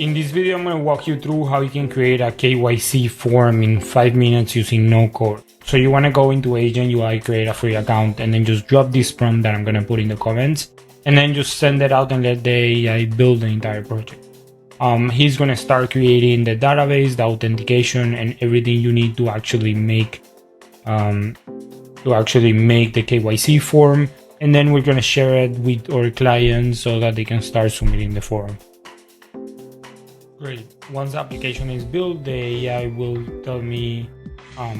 In this video, I'm going to walk you through how you can create a KYC form in 5 minutes using no code. So you want to go into Agent UI, create a free account, and then just drop this prompt that I'm going to put in the comments, and then just send it out and let the AI build the entire project. He's going to start creating the database, the authentication, and everything you need to actually make the KYC form. And then we're going to share it with our clients so that they can start submitting the form. Great. Once the application is built, the AI will tell me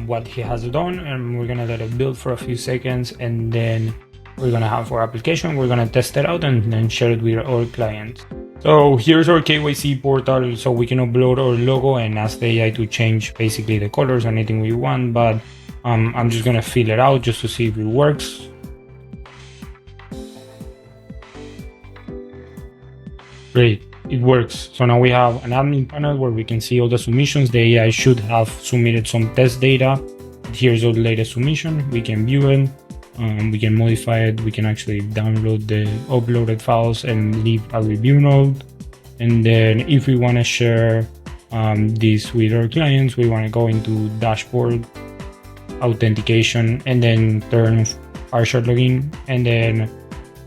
what he has done, and we're going to let it build for a few seconds, and then we're going to have our application. We're going to test it out and then share it with our clients. So here's our KYC portal, so we can upload our logo and ask the AI to change basically the colors, anything we want, but I'm just going to fill it out just to see if it works. Great, it works. So now we have an admin panel where we can see all the submissions. The AI should have submitted some test data. Here's all the latest submission. We can view it, we can modify it. We can actually download the uploaded files and leave a review note. And then if we want to share this with our clients, we want to go into dashboard, authentication, and then turn partial login, and then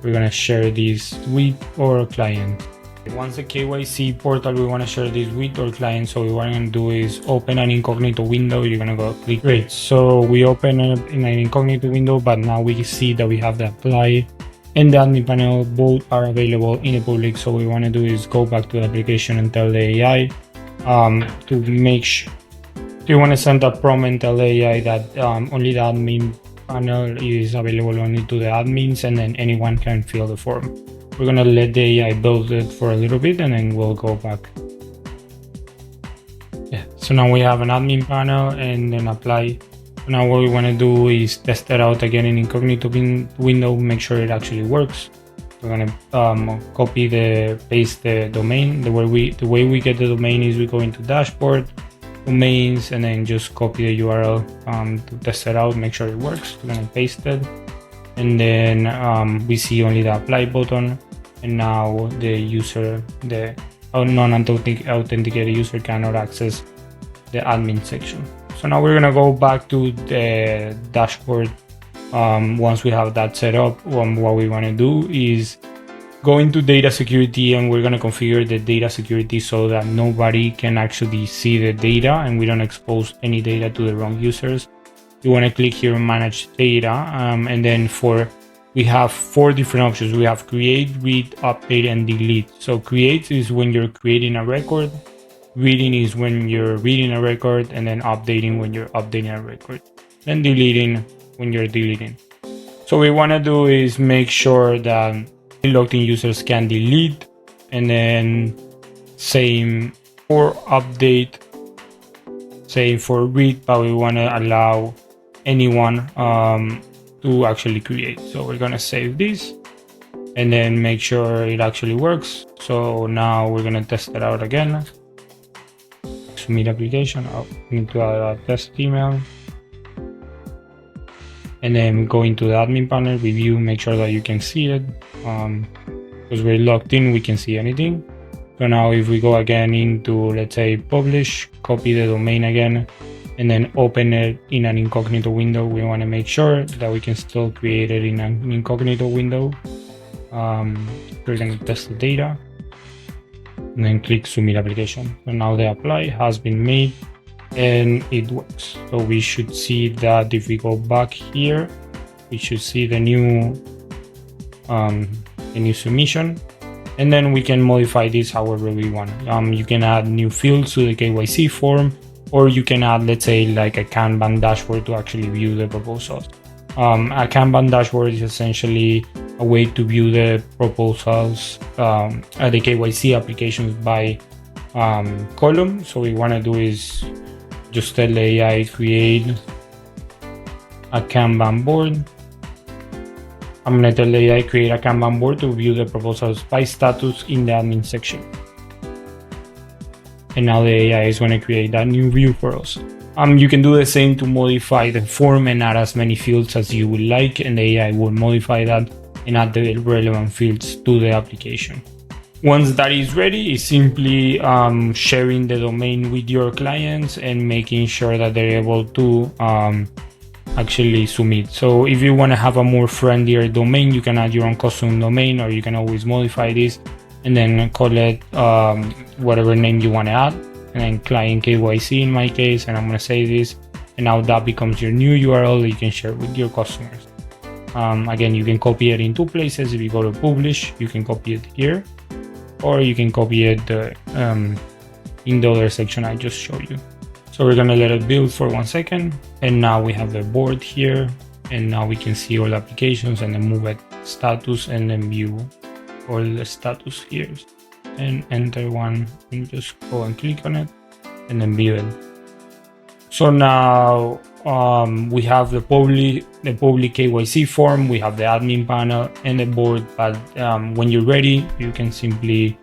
we're going to share this with our client. Once the KYC portal, we want to share this with our client. So what we're going to do is open an incognito window. You're going to go click. Great. So we open it in an incognito window, but now we see that we have the apply and the admin panel. Both are available in the public. So what we want to do is go back to the application and tell the AI to make sure you want to send a prompt and tell the AI that only the admin panel is available only to the admins, and then anyone can fill the form. We're going to let the AI build it for a little bit, and then we'll go back. Yeah, so now we have an admin panel and then apply. So now what we want to do is test it out again in incognito window, make sure it actually works. We're going to paste the domain. The way we get the domain is we go into dashboard, domains, and then just copy the URL to test it out, make sure it works. We're going to paste it. And then we see only the apply button, and now the non-authenticated user cannot access the admin section. So now we're gonna go back to the dashboard. Once we have that set up, what we want to do is go into data security, and we're gonna configure the data security so that nobody can actually see the data and we don't expose any data to the wrong users. You want to click here on manage data, and then we have 4 different options. We have create, read, update, and delete. So create is when you're creating a record, reading is when you're reading a record, and then updating when you're updating a record, then deleting when you're deleting. So what we want to do is make sure that logged in users can delete, and then same for update, same for read, but we want to allow anyone to actually create. So we're gonna save this and then make sure it actually works. So now we're gonna test it out again. Submit application. Into a test email, and then go into the admin panel, review, make sure that you can see it. Because we're logged in, we can see anything. So now if we go again into, let's say, publish, copy the domain again, and then open it in an incognito window, we want to make sure that we can still create it in an incognito window. We're going to test the data and then click submit application. So now the apply has been made and it works. So we should see that if we go back here, we should see the new submission, and then we can modify this however we want. You can add new fields to the KYC form, or you can add, let's say, like a Kanban dashboard to actually view the proposals. A Kanban dashboard is essentially a way to view the proposals, the KYC applications by column. So what we want to do is just tell the AI create a Kanban board. I'm going to tell the AI create a Kanban board to view the proposals by status in the admin section. And now the AI is going to create that new view for us. You can do the same to modify the form and add as many fields as you would like, and the AI will modify that and add the relevant fields to the application. Once that is ready, it's simply sharing the domain with your clients and making sure that they're able to actually submit. So if you want to have a more friendlier domain, you can add your own custom domain, or you can always modify this and then call it whatever name you want to add, and then client KYC in my case, and I'm going to say this, and now that becomes your new URL that you can share with your customers. Again, you can copy it in two places. If you go to publish, you can copy it here, or you can copy it in the other section I just showed you. So we're gonna let it build for 1 second, and now we have the board here, and now we can see all the applications, and then move it status, and then view all the status here, and enter one, and just go and click on it, and then view it. So now we have the public KYC form, we have the admin panel and the board, but when you're ready, you can simply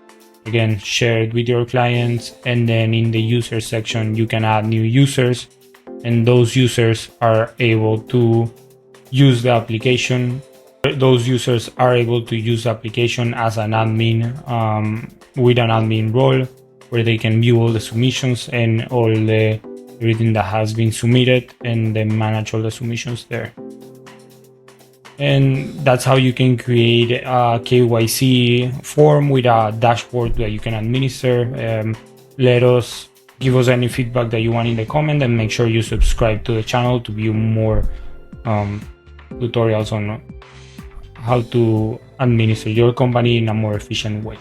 again share it with your clients, and then in the user section you can add new users, and those users are able to use the application. Those users are able to use the application as an admin with an admin role, where they can view all the submissions and all the everything that has been submitted, and then manage all the submissions there. And that's how you can create a KYC form with a dashboard that you can administer. Give us any feedback that you want in the comment, and make sure you subscribe to the channel to view more tutorials on how to administer your company in a more efficient way.